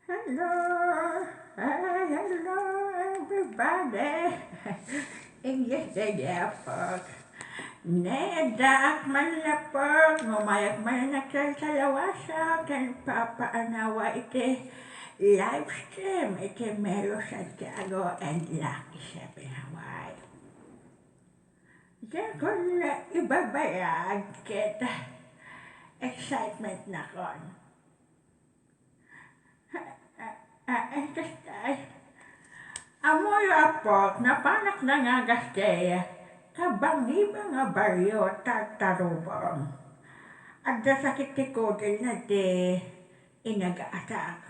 Hello, hello everybody. English saja apa? Nedak malapag, ngumayak man nagsasalawasa, kan papaanawa ite live stream, ite Melo Santiago and Lucky Seven Hawaii. Diyan ko na ibabayag kita excitement na kon. Kastay, amoy apok, napanak na nga gaskaya, kabangiba nga baryo tatarubong. At da sakit ti kodil na di inagaatak.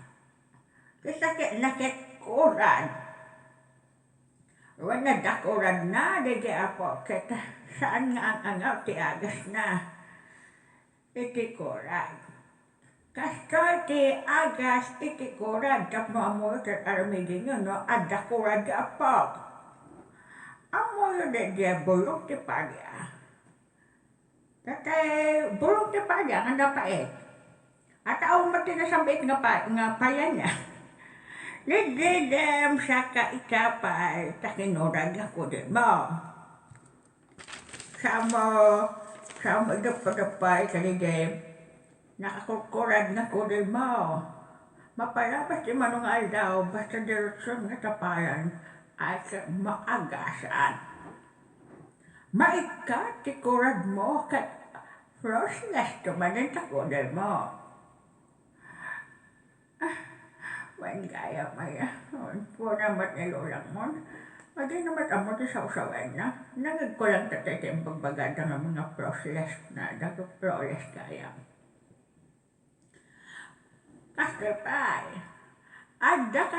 Kasakit nakit kurad. Wan na dakurad na di apok, kita saan nga ang angaw ti agas na. Iti kurad. Kastoy ti agas iti kurad tapno amoy kat aramigin yun no, adda kurad ti apok. Amoy di bulok ti padya. Tatay bulok ti padya nga napait. At aong mati na sambit nga payan niya. Nididem sa kaitapay takinurad ako din mo. Samo idapay kanidem. Nakakukurad na ko din mo. Mapalabas di manong aldaw, basta direksyon nga tapayan ay maagasan. Maikat ti kurad mo kat frostless tumanin ta ko din mo. Wan gaya maya, puna mat nilulang mo. Madi naman amo ti sausawan na. Nangag ko lang tatay tayong pagbagada ng mga frostless na nag-frostless kaya. Kastay pay, adda ka